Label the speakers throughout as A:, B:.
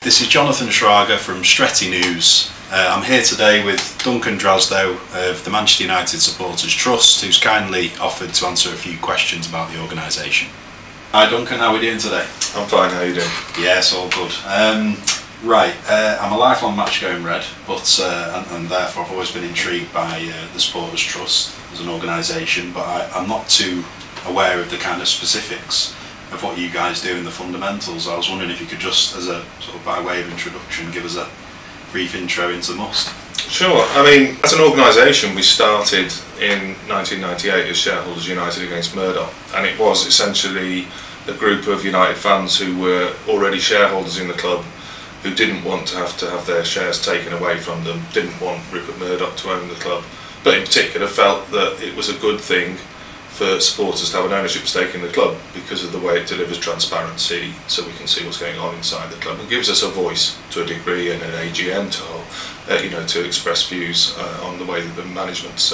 A: This is Jonathan Shrager from Stretty News. I'm here today with Duncan Drasdo of the Manchester United Supporters Trust, who's kindly offered to answer a few questions about the organisation. Hi Duncan, how are we doing today?
B: I'm fine, how are you doing?
A: Yes, all good. I'm a lifelong match-going Red, but and therefore I've always been intrigued by the Supporters Trust as an organisation, but I'm not too aware of the kind of specifics of what you guys do in the fundamentals. I was wondering if you could just, as a sort of by way of introduction, give us a brief intro into MUST.
B: Sure. I mean, as an organisation, we started in 1998 as Shareholders United Against Murdoch, and it was essentially a group of United fans who were already shareholders in the club, who didn't want to have their shares taken away from them, didn't want Rupert Murdoch to own the club, but in particular felt that it was a good thing for supporters to have an ownership stake in the club because of the way it delivers transparency, so we can see what's going on inside the club, and gives us a voice to a degree and an AGM to express views on the way that the management's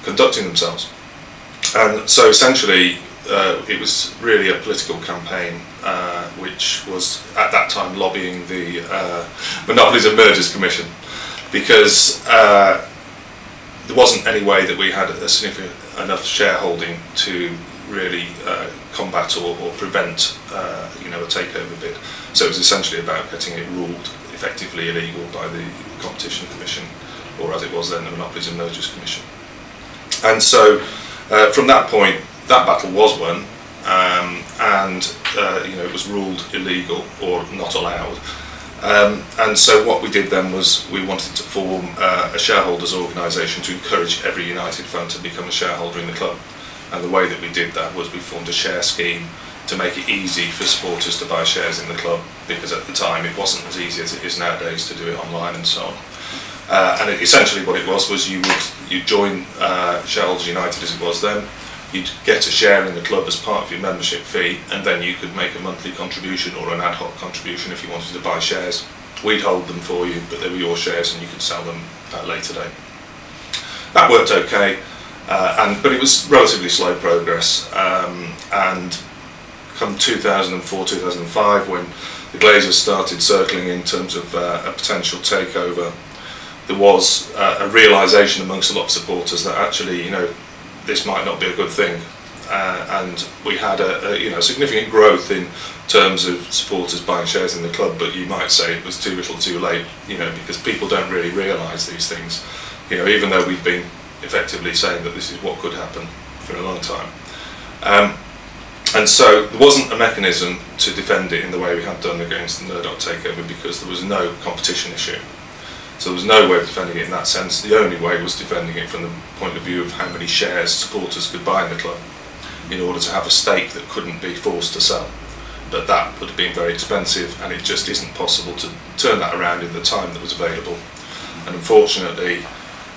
B: conducting themselves. And so essentially it was really a political campaign which was at that time lobbying the Monopolies and Mergers Commission, because there wasn't any way that we had a significant enough shareholding to really combat or prevent a takeover bid. So it was essentially about getting it ruled effectively illegal by the Competition Commission, or as it was then, the Monopolies and Mergers Commission. And so from that point, that battle was won, and it was ruled illegal or not allowed. And so what we did then was we wanted to form a shareholders organisation to encourage every United fan to become a shareholder in the club. And the way that we did that was we formed a share scheme to make it easy for supporters to buy shares in the club, because at the time it wasn't as easy as it is nowadays to do it online and so on. And essentially what it was you'd join Shareholders United as it was then. You'd get a share in the club as part of your membership fee, and then you could make a monthly contribution or an ad hoc contribution if you wanted to buy shares. We'd hold them for you, but they were your shares and you could sell them at a later date. That worked okay, but it was relatively slow progress, and come 2004-2005, when the Glazers started circling in terms of a potential takeover, there was a realisation amongst a lot of supporters that actually, this might not be a good thing, and we had a significant growth in terms of supporters buying shares in the club, but you might say it was too little too late, because people don't really realise these things, even though we've been effectively saying that this is what could happen for a long time. And so there wasn't a mechanism to defend it in the way we had done against the Murdoch takeover, because there was no competition issue. So there was no way of defending it in that sense. The only way was defending it from the point of view of how many shares supporters could buy in the club in order to have a stake that couldn't be forced to sell. But that would have been very expensive, and it just isn't possible to turn that around in the time that was available. And unfortunately,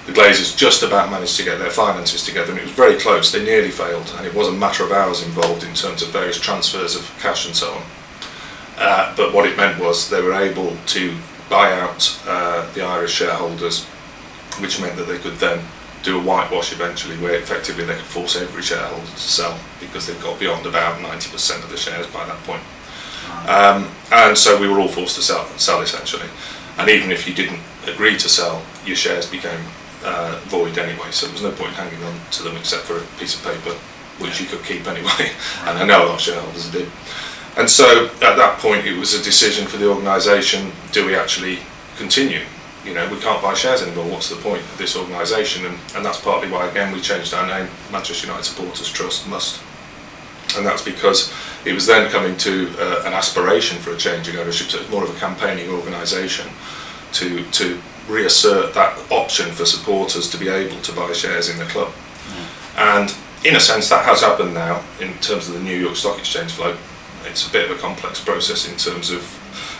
B: the Glazers just about managed to get their finances together, and it was very close. They nearly failed, and it was a matter of hours involved in terms of various transfers of cash and so on. But what it meant was they were able to buy out the Irish shareholders, which meant that they could then do a whitewash eventually, where effectively they could force every shareholder to sell, because they'd got beyond about 90% of the shares by that point. And so we were all forced to sell essentially, and even if you didn't agree to sell, your shares became void anyway, so there was no point hanging on to them except for a piece of paper which you could keep anyway, and I know a lot of shareholders did. And so at that point it was a decision for the organisation: do we actually continue? We can't buy shares anymore, what's the point of this organisation? And that's partly why, again, we changed our name, Manchester United Supporters Trust, MUST. And that's because it was then coming to an aspiration for a change in ownership, so it's more of a campaigning organisation to reassert that option for supporters to be able to buy shares in the club. And in a sense that has happened now in terms of the New York Stock Exchange float. It's a bit of a complex process in terms of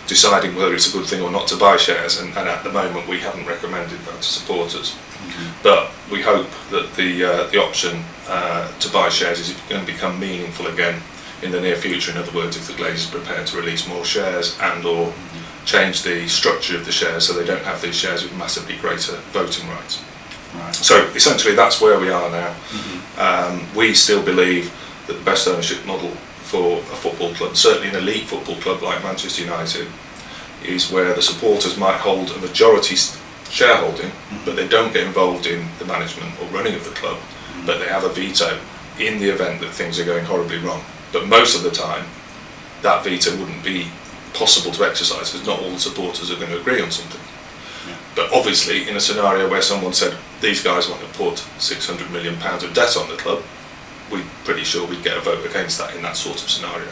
B: deciding whether it's a good thing or not to buy shares, and at the moment we haven't recommended that to supporters. But we hope that the option to buy shares is going to become meaningful again in the near future. In other words, if the Glazers are prepared to release more shares and or change the structure of the shares so they don't have these shares with massively greater voting rights. Right. So essentially that's where we are now. We still believe that the best ownership model for a football club, certainly an elite football club like Manchester United, is where the supporters might hold a majority shareholding, but they don't get involved in the management or running of the club, but they have a veto in the event that things are going horribly wrong. But most of the time, that veto wouldn't be possible to exercise because not all the supporters are going to agree on something.
A: Yeah.
B: But obviously, in a scenario where someone said, these guys want to put £600 million of debt on the club, we're pretty sure we'd get a vote against that in that sort of scenario.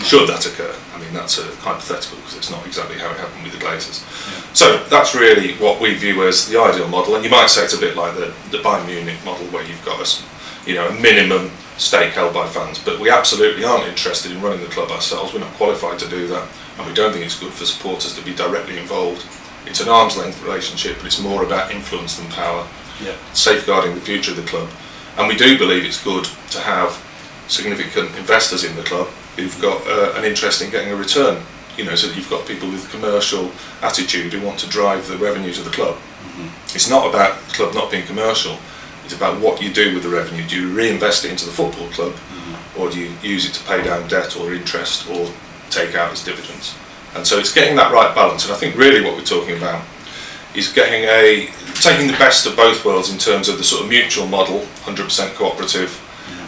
B: Should that occur? I mean, that's a hypothetical because it's not exactly how it happened with the Glazers. Yeah. So that's really what we view as the ideal model, and you might say it's a bit like the Bayern Munich model where you've got a minimum stake held by fans, but we absolutely aren't interested in running the club ourselves. We're not qualified to do that, and we don't think it's good for supporters to be directly involved. It's an arm's length relationship, but it's more about influence than power, safeguarding the future of the club. And we do believe it's good to have significant investors in the club who've got an interest in getting a return, so that you've got people with a commercial attitude who want to drive the revenues of the club. It's not about the club not being commercial, it's about what you do with the revenue. Do you reinvest it into the football club, or do you use it to pay down debt or interest or take out as dividends? And so it's getting that right balance, and I think really what we're talking about is taking the best of both worlds in terms of the sort of mutual model, 100% cooperative,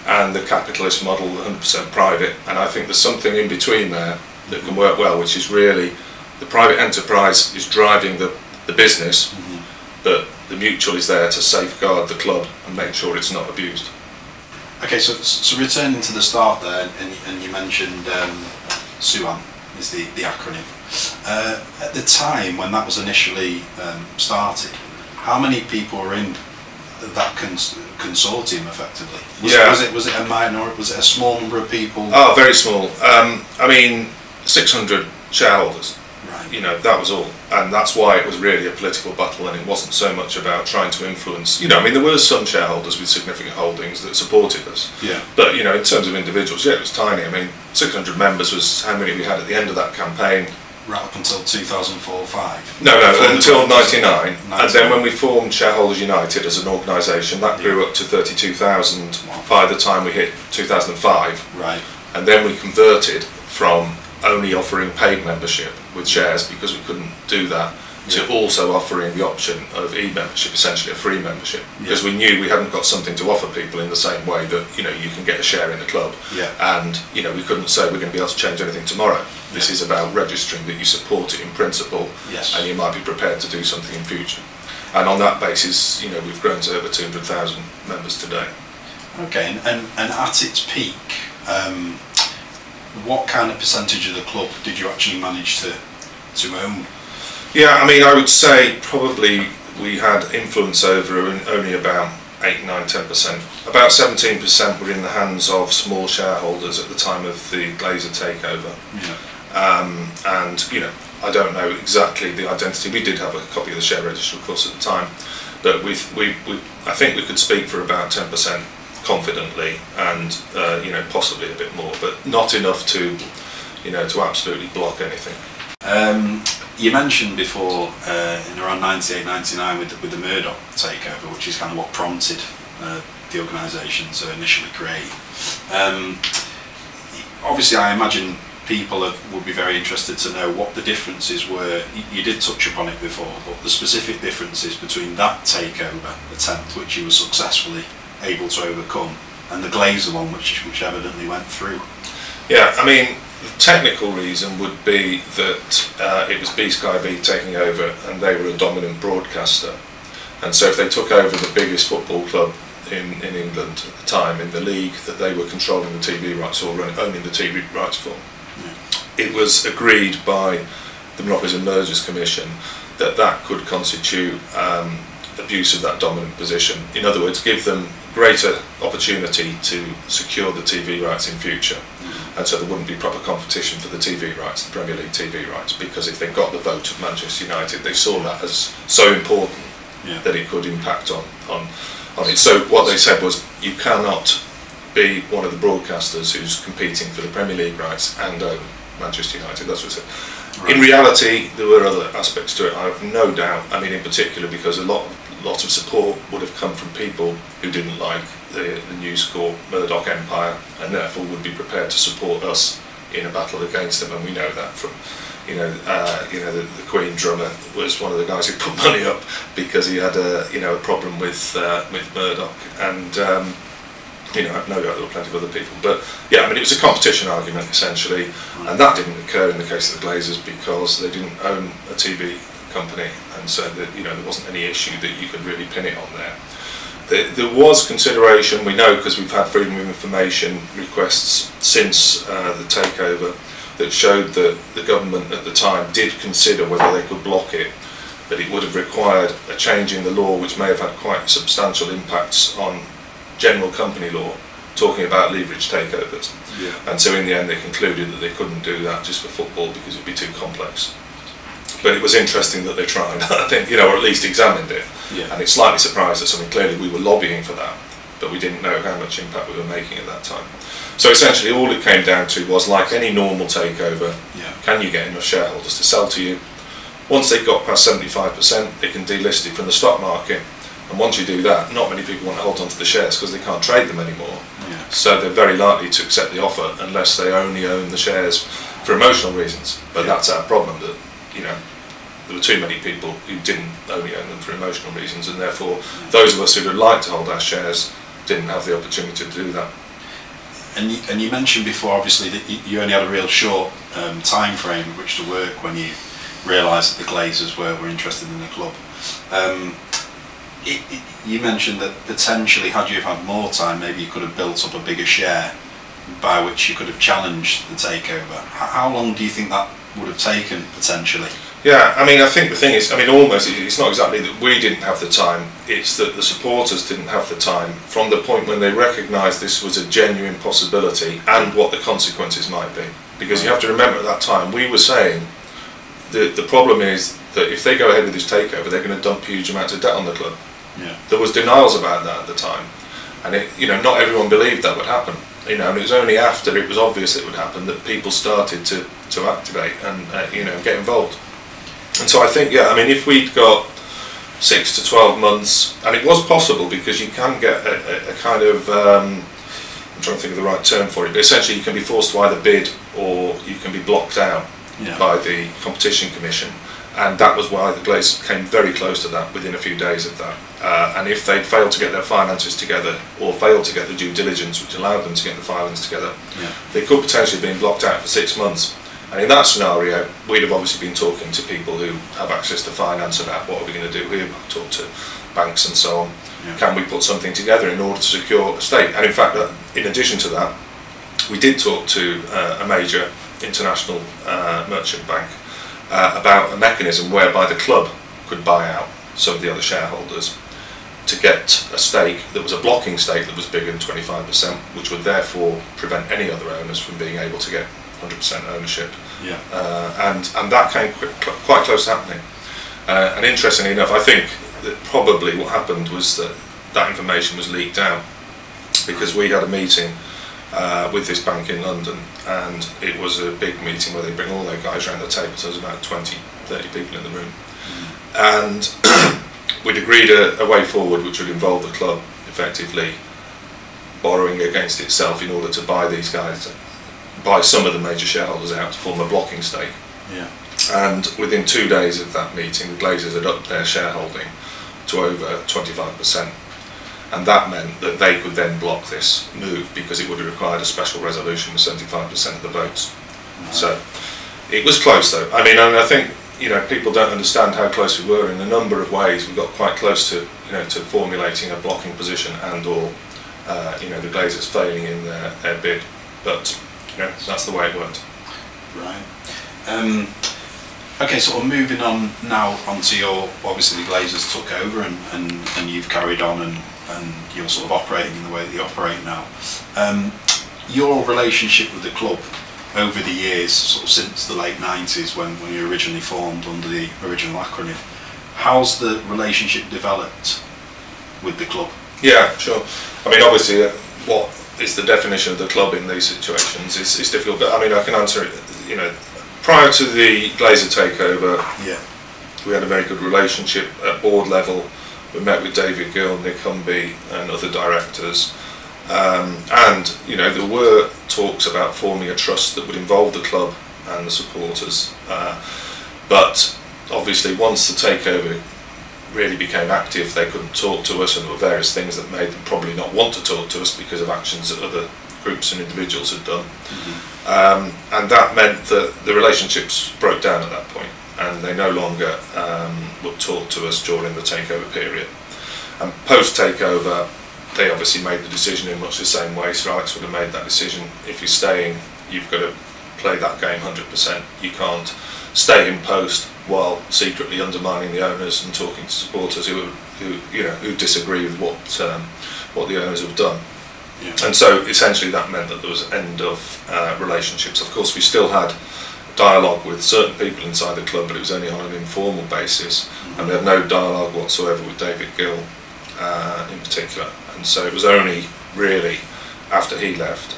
B: and the capitalist model, 100% private. And I think there's something in between there that can work well, which is really the private enterprise is driving the business, but the mutual is there to safeguard the club and make sure it's not abused.
A: Okay, so returning to the start there, and you mentioned SUAM is the acronym. At the time when that was initially started, how many people were in that consortium effectively? Was it a minor? Was it a small number of people?
B: Oh, very small. I mean, 600 shareholders.
A: Right.
B: That was all, and that's why it was really a political battle, and it wasn't so much about trying to influence. I mean, there were some shareholders with significant holdings that supported us.
A: Yeah.
B: But in terms of individuals, it was tiny. I mean, 600 members was how many we had at the end of that campaign.
A: Right up until 2004-05?
B: No, until 99. And then when we formed Shareholders United as an organisation, that grew up to 32,000 by the time we hit 2005.
A: Right.
B: And then we converted from only offering paid membership with shares, because we couldn't do that, to also offering the option of e-membership, essentially a free membership, because we knew we hadn't got something to offer people in the same way that you can get a share in the club, and we couldn't say we're going to be able to change anything tomorrow. This is about registering that you support it in principle, and you might be prepared to do something in future. And on that basis, we've grown to over 200,000 members today.
A: Okay, and at its peak, what kind of percentage of the club did you actually manage to own?
B: Yeah, I mean, I would say probably we had influence over only about 8, 9, 10%. About 17% were in the hands of small shareholders at the time of the Glazer takeover. And I don't know exactly the identity. We did have a copy of the share register, of course, at the time, but I think we could speak for about 10% confidently, and possibly a bit more, but not enough to to absolutely block anything.
A: You mentioned before in around 98, 99 with the Murdoch takeover, which is kind of what prompted the organisation to initially create. Obviously, I imagine people would be very interested to know what the differences were. You did touch upon it before, but the specific differences between that takeover attempt, which you were successfully able to overcome, and the Glazer one, which evidently went through.
B: Yeah, I mean, the technical reason would be that it was B Sky B taking over, and they were a dominant broadcaster, and so if they took over the biggest football club in England at the time in the league that they were controlling the TV rights or owning the TV rights for, it was agreed by the Monopolies and Mergers Commission that could constitute abuse of that dominant position. In other words, give them greater opportunity to secure the TV rights in future, and so there wouldn't be proper competition for the TV rights, the Premier League TV rights, because if they got the vote of Manchester United, they saw that as so important that it could impact on it. So what they said was, you cannot be one of the broadcasters who's competing for the Premier League rights and own Manchester United. That's what it said. Right. In reality, there were other aspects to it, I have no doubt. I mean, in particular, because a lot of support would have come from people who didn't like the News Corp Murdoch empire, and therefore would be prepared to support us in a battle against them, and we know that from the Queen drummer was one of the guys who put money up because he had a problem with Murdoch, and I've no doubt there were plenty of other people. But yeah, I mean, it was a competition argument essentially, and that didn't occur in the case of the Glazers because they didn't own a TV company, and so that there wasn't any issue that you could really pin it on there. There was consideration, we know, because we've had freedom of information requests since the takeover, that showed that the government at the time did consider whether they could block it, but it would have required a change in the law which may have had quite substantial impacts on general company law, talking about leverage takeovers.
A: Yeah.
B: And so in the end they concluded that they couldn't do that just for football because it would be too complex. But it was interesting that they tried, I think, or at least examined it.
A: Yeah.
B: And it slightly surprised us. I mean, clearly we were lobbying for that, but we didn't know how much impact we were making at that time. So essentially all it came down to was, like any normal takeover, can you get enough shareholders to sell to you? Once they got past 75%, they can delist it from the stock market. And once you do that, not many people want to hold on to the shares because they can't trade them anymore.
A: Yeah.
B: So they're very likely to accept the offer unless they only own the shares for emotional reasons. But that's our problem, that there were too many people who didn't only own them for emotional reasons, and therefore those of us who would like to hold our shares didn't have the opportunity to do that.
A: And you mentioned before, obviously, that you only had a real short time frame in which to work when you realised that the Glazers were interested in the club. You mentioned that potentially, had you had more time, maybe you could have built up a bigger share by which you could have challenged the takeover. How long do you think that would have taken, potentially?
B: Yeah, I mean, I think the thing is, almost, it's not exactly that we didn't have the time, it's that the supporters didn't have the time from the point when they recognised this was a genuine possibility and what the consequences might be. Because you have to remember, at that time, we were saying that the problem is that if they go ahead with this takeover, they're going to dump huge amounts of debt on the club.
A: Yeah.
B: There was denials about that at the time, and not everyone believed that would happen. And it was only after it was obvious it would happen that people started to activate and get involved. And so I think, if we'd got 6 to 12 months, and it was possible because you can get a kind of, I'm trying to think of the right term for it, but essentially you can be forced to either bid or you can be blocked out by the Competition Commission. And that was why the Glazers came very close to that within a few days of that. And if they'd failed to get their finances together or failed to get the due diligence which allowed them to get the filings together, they could potentially have been blocked out for 6 months. And in that scenario, we'd have obviously been talking to people who have access to finance about what are we going to do here, talk to banks and so on. Yeah. Can we put something together in order to secure a stake? And in fact, in addition to that, we did talk to a major international merchant bank about a mechanism whereby the club could buy out some of the other shareholders to get a stake that was a blocking stake that was bigger than 25%, which would therefore prevent any other owners from being able to get 100% ownership. Yeah. And that came quite close to happening. And interestingly enough, I think that probably what happened was that information was leaked out because we had a meeting with this bank in London, and it was a big meeting where they bring all their guys around the table, so there's about 20, 30 people in the room. And we'd agreed a way forward which would involve the club effectively borrowing against itself in order to buy these guys, buy some of the major shareholders out to form a blocking stake. Yeah. And within 2 days of that meeting, the Glazers had upped their shareholding to over 25%. And that meant that they could then block this move because it would have required a special resolution with 75% of the votes. Right. So it was close though. I mean, and I think people don't understand how close we were in a number of ways. We got quite close to to formulating a blocking position and/or the Glazers failing in their bid. But that's the way it worked.
A: Right. Okay, so we're moving on now onto your, obviously the Glazers took over and you've carried on and you're sort of operating in the way that you operate now. Your relationship with the club over the years, sort of since the late 90s when you originally formed under the original acronym, how's the relationship developed with the club? Yeah, sure. I mean, obviously, what is the definition of the club in these situations is difficult, but I mean, I can answer it. Prior to the Glazer takeover, we had a very good relationship at board level. We met with David Gill, Nick Humby and other directors, and there were talks about forming a trust that would involve the club
B: and the supporters. But obviously once the takeover really became active, they couldn't talk to us, and there were various things that made them probably not want to talk to us because of actions that other groups and individuals had done. And that meant that the relationships broke down at that point, and they no longer would talk to us during the takeover period. And post takeover, they obviously made the decision in much the same way. Sir Alex would have made that decision. If you're staying, you've got to play that game 100%. You can't stay in post while secretly undermining the owners and talking to supporters who disagree with what the owners have done. Yeah. And so essentially that meant that there was an end of relationships. Of course, we still had dialogue with certain people inside the club, but it was only on an informal basis, and we had no dialogue whatsoever with David Gill in particular. And so it was only really after he left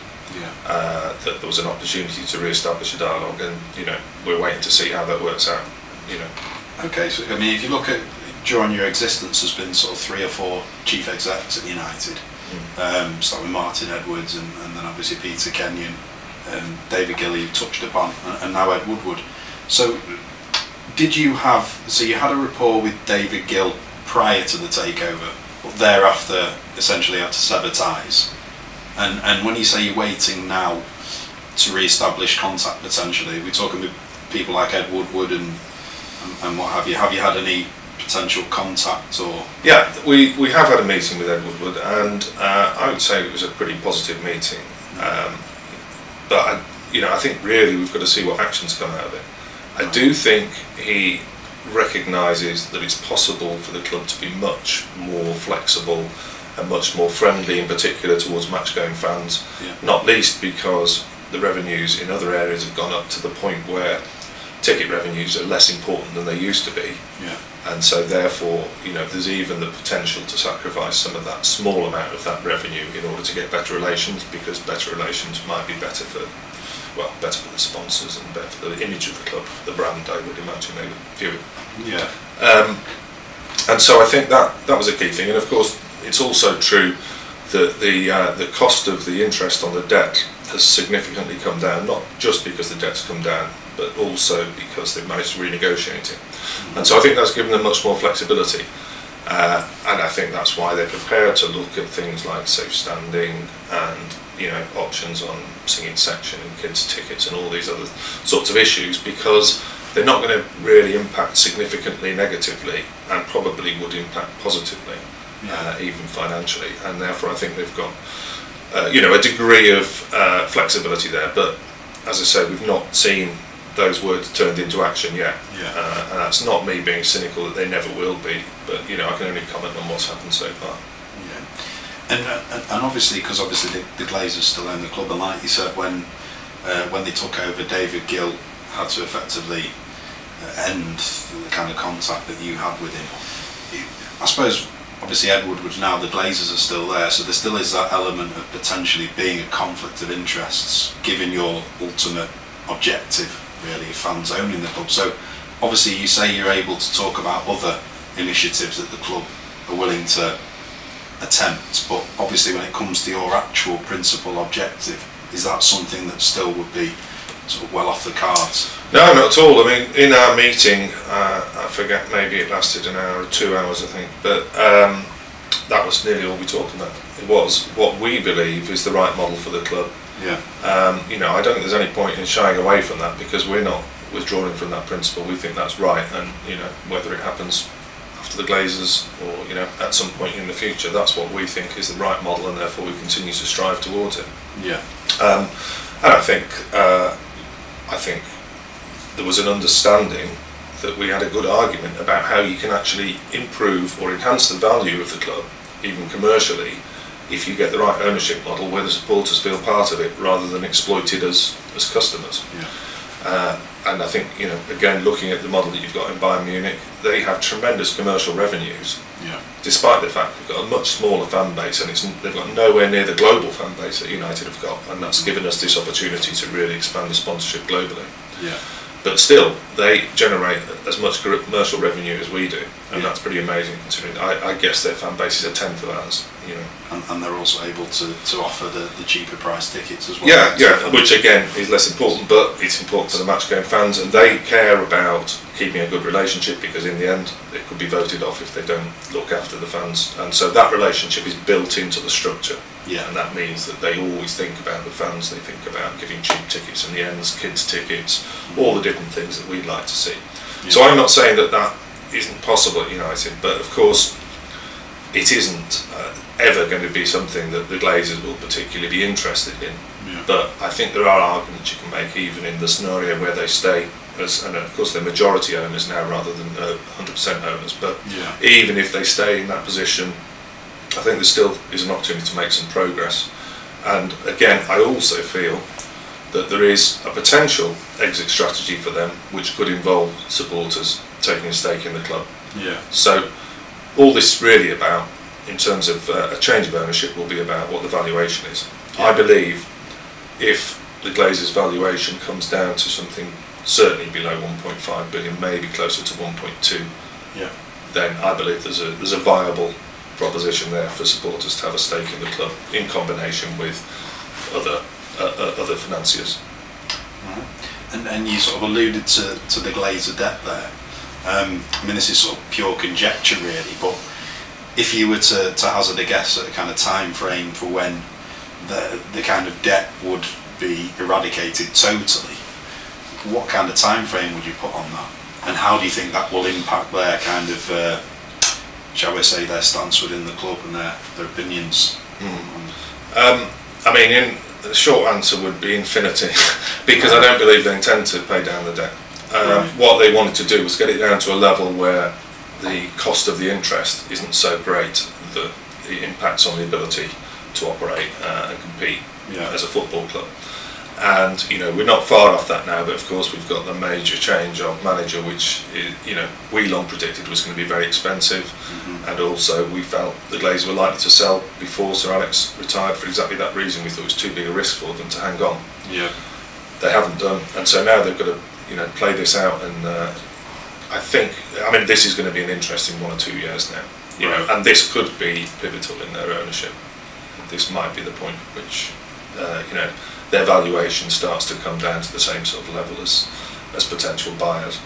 B: that there was an opportunity to re-establish a dialogue, and we're waiting to see how that works out.
A: Okay, so I mean, if you look at during your existence, there's been sort of 3 or 4 chief execs at United. Starting with Martin Edwards, and then obviously Peter Kenyon, David Gill you touched upon, and now Ed Woodward. So you had a rapport with David Gill prior to the takeover, but thereafter essentially had to sever ties. And when you say you're waiting now to re-establish contact potentially, we're talking with people like Ed Woodward and what have you. Have you had any potential contact or?
B: Yeah, we have had a meeting with Ed Woodward, and I would say it was a pretty positive meeting. But I think really we've got to see what actions come out of it. I do think he recognises that it's possible for the club to be much more flexible and much more friendly, in particular towards match-going fans. Not least because the revenues in other areas have gone up to the point where ticket revenues are less important than they used to be. And so therefore, there's even the potential to sacrifice some of that small amount of that revenue in order to get better relations, because better relations might be better for the sponsors and better for the image of the club, the brand, I would imagine they would view it. And so I think that was a key thing. And of course, it's also true that the cost of the interest on the debt has significantly come down, not just because the debt's come down, but also because they've managed to renegotiate it. And so I think that's given them much more flexibility, and I think that's why they're prepared to look at things like safe standing and options on singing section and kids tickets and all these other sorts of issues, because they're not going to really impact significantly negatively, and probably would impact positively, even financially. And therefore I think they've got a degree of flexibility there. But as I say, we've not seen those words turned into action yet, and that's not me being cynical that they never will be, but I can only comment on what's happened so far.
A: And obviously, because the Glazers still own the club, and like you said, when they took over, David Gill had to effectively end the kind of contact that you had with him. I suppose obviously Ed Woodward, now the Glazers are still there, so there still is that element of potentially being a conflict of interests, given your ultimate objective, really, fans owning the club. So obviously you say you're able to talk about other initiatives that the club are willing to attempt, but obviously when it comes to your actual principal objective, is that something that still would be sort of well off the cards?
B: No, not at all. I mean, in our meeting, I forget, maybe it lasted an hour or 2 hours, I think, but that was nearly all we talked about. It was what we believe is the right model for the club. I don't think there's any point in shying away from that, because we're not withdrawing from that principle. We think that's right, and whether it happens after the Glazers or at some point in the future, that's what we think is the right model, and therefore we continue to strive towards it. And I think there was an understanding that we had a good argument about how you can actually improve or enhance the value of the club, even commercially, if you get the right ownership model where the supporters feel part of it rather than exploited as customers. And I think, again, looking at the model that you've got in Bayern Munich, they have tremendous commercial revenues, despite the fact they've got a much smaller fan base, and they've got nowhere near the global fan base that United have got, and that's given us this opportunity to really expand the sponsorship globally. But still, they generate as much commercial revenue as we do, and that's pretty amazing considering I guess their fan base is a tenth of ours, you know.
A: And they're also able to offer the cheaper price tickets as well.
B: Yeah, which again is less important, but it's important for the match game fans, and they care about keeping a good relationship, because in the end it could be voted off if they don't look after the fans, and so that relationship is built into the structure.
A: Yeah.
B: And that means that they always think about the fans, they think about giving cheap tickets in the ends, kids tickets, all the different things that we'd like to see. Yeah. So I'm not saying that isn't possible at United, but of course it isn't ever going to be something that the Glazers will particularly be interested in.
A: Yeah.
B: But I think there are arguments you can make even in the scenario where they stay as, and of course they're majority owners now rather than 100% owners, but
A: yeah.
B: even if they stay in that position, I think there still is an opportunity to make some progress. And again, I also feel that there is a potential exit strategy for them which could involve supporters taking a stake in the club.
A: Yeah.
B: So all this is really about, in terms of a change of ownership, will be about what the valuation is. Yeah. I believe if the Glazers' valuation comes down to something certainly below 1.5 billion, maybe closer to 1.2,
A: yeah.
B: then I believe there's a viable proposition there for supporters to have a stake in the club in combination with other financiers.
A: Right. And you sort of alluded to the Glazer debt there. I mean, this is sort of pure conjecture really, but if you were to hazard a guess at a kind of time frame for when the kind of debt would be eradicated totally, what kind of time frame would you put on that? And how do you think that will impact their kind of, shall we say, their stance within the club and their opinions?
B: I mean, the short answer would be infinity, because I don't believe they intend to pay down the debt.
A: Right.
B: What they wanted to do was get it down to a level where the cost of the interest isn't so great that it impacts on the ability to operate and compete as a football club. And you know, we're not far off that now, but of course we've got the major change of manager, which is, you know, we long predicted was going to be very expensive, and also we felt the Glazers were likely to sell before Sir Alex retired for exactly that reason. We thought it was too big a risk for them to hang on.
A: Yeah.
B: They haven't done, and so now they've got to, you know, play this out, and I mean this is going to be an interesting 1 or 2 years now, you know, and this could be pivotal in their ownership. This might be the point at which you know, their valuation starts to come down to the same sort of level as potential buyers.